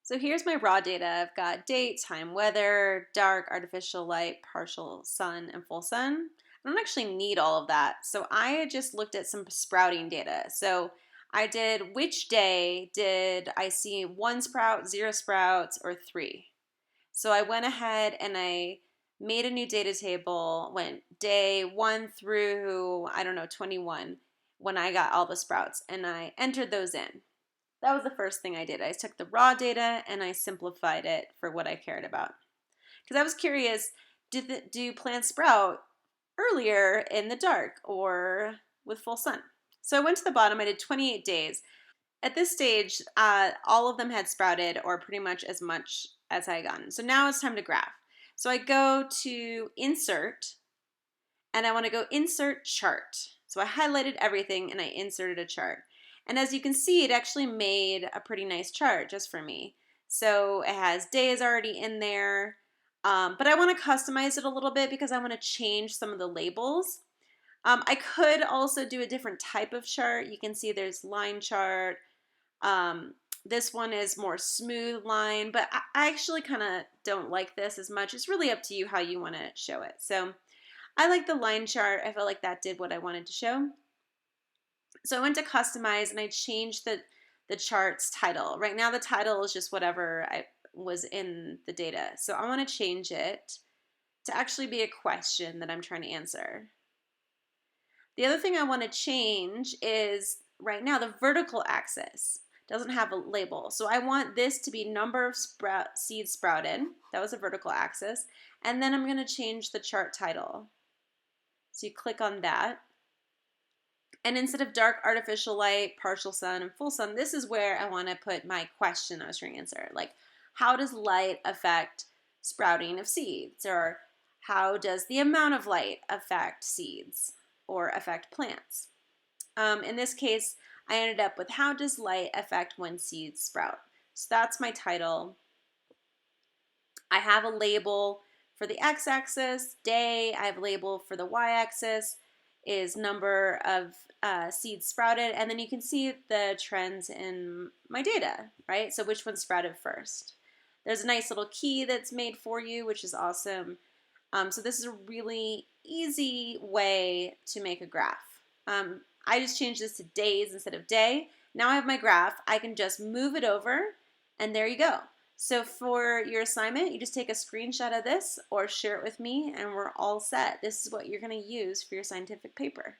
So here's my raw data. I've got date, time, weather, dark, artificial light, partial sun, and full sun. I don't actually need all of that. So I just looked at some sprouting data. So I did which day did I see one sprout, zero sprouts, or three? So I went ahead and I made a new data table, went day 1 through, I don't know, 21 when I got all the sprouts, and I entered those in. That was the first thing I did. I took the raw data and I simplified it for what I cared about. Because I was curious, do plants sprout earlier in the dark or with full sun? So I went to the bottom, I did 28 days. At this stage, all of them had sprouted or pretty much as much as I had gotten. So now it's time to graph. So I go to insert and I want to go insert chart. So I highlighted everything and I inserted a chart. And as you can see, it actually made a pretty nice chart just for me. So it has days already in there, but I want to customize it a little bit because I want to change some of the labels. I could also do a different type of chart. You can see there's line chart. This one is more smooth line, but I actually kind of don't like this as much. It's really up to you how you want to show it. So I like the line chart. I felt like that did what I wanted to show. So I went to customize and I changed the chart's title. Right now the title is just whatever I was in the data. So I want to change it to actually be a question that I'm trying to answer. The other thing I want to change is right now the vertical axis doesn't have a label. So I want this to be number of seeds sprouted. That was a vertical axis. And then I'm going to change the chart title. So you click on that. And instead of dark artificial light, partial sun, and full sun, this is where I want to put my question I was trying to answer. Like, how does light affect sprouting of seeds? Or how does the amount of light affect seeds or affect plants? In this case, I ended up with how does light affect when seeds sprout? So that's my title. I have a label for the x-axis, day. I have a label for the y-axis is number of seeds sprouted, and then you can see the trends in my data, right? So which one sprouted first. There's a nice little key that's made for you, which is awesome. So this is a really easy way to make a graph. I just changed this to days instead of day. Now I have my graph. I can just move it over, and there you go. So for your assignment, you just take a screenshot of this or share it with me and we're all set. This is what you're going to use for your scientific paper.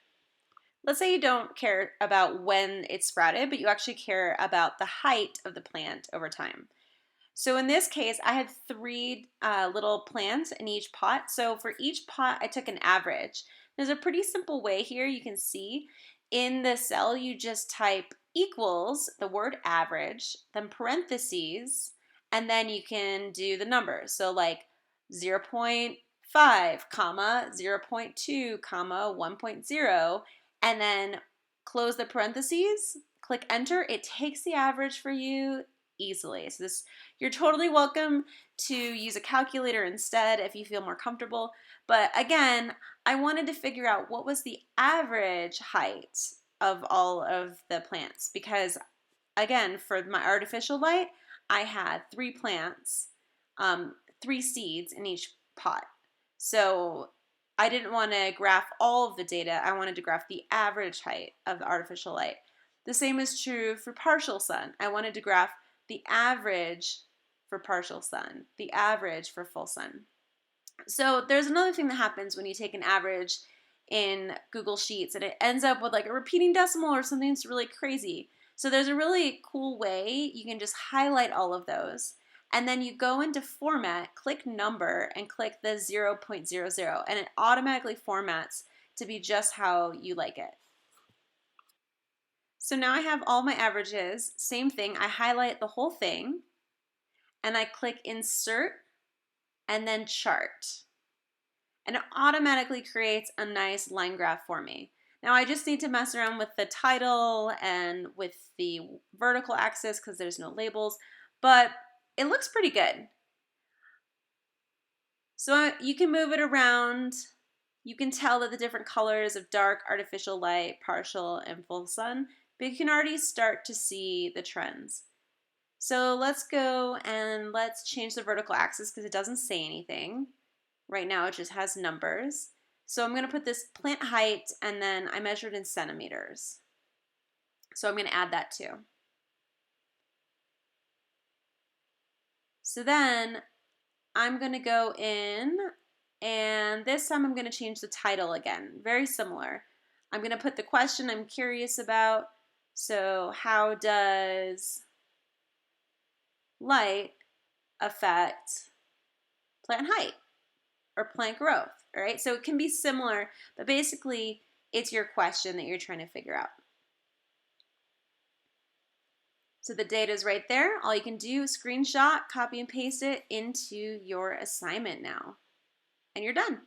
Let's say you don't care about when it sprouted, but you actually care about the height of the plant over time. So in this case, I had three little plants in each pot. So for each pot, I took an average. There's a pretty simple way here. You can see in the cell, you just type equals the word average, then parentheses, and then you can do the numbers. So like 0.5, comma, 0.2, comma, 1.0, and then close the parentheses, click enter. It takes the average for you easily. So this, you're totally welcome to use a calculator instead if you feel more comfortable. But again, I wanted to figure out what was the average height of all of the plants because again, for my artificial light, I had three plants, three seeds in each pot. So I didn't want to graph all of the data. I wanted to graph the average height of the artificial light. The same is true for partial sun. I wanted to graph the average for partial sun, the average for full sun. So there's another thing that happens when you take an average in Google Sheets and it ends up with like a repeating decimal or something that's really crazy. So there's a really cool way you can just highlight all of those and then you go into format, click number and click the 0.00 and it automatically formats to be just how you like it. So now I have all my averages, same thing, I highlight the whole thing and I click insert and then chart. And it automatically creates a nice line graph for me. Now I just need to mess around with the title and with the vertical axis because there's no labels, but it looks pretty good. So you can move it around. You can tell that the different colors of dark, artificial light, partial, and full sun, but you can already start to see the trends. So let's go and let's change the vertical axis because it doesn't say anything. Right now it just has numbers. So I'm going to put this plant height and then I measured in centimeters. So I'm going to add that too. So then I'm going to go in and this time I'm going to change the title again. Very similar. I'm going to put the question I'm curious about. So how does light affect plant height or plant growth? All right, so it can be similar, but basically it's your question that you're trying to figure out. So the data is right there. All you can do is screenshot, copy and paste it into your assignment now. And you're done.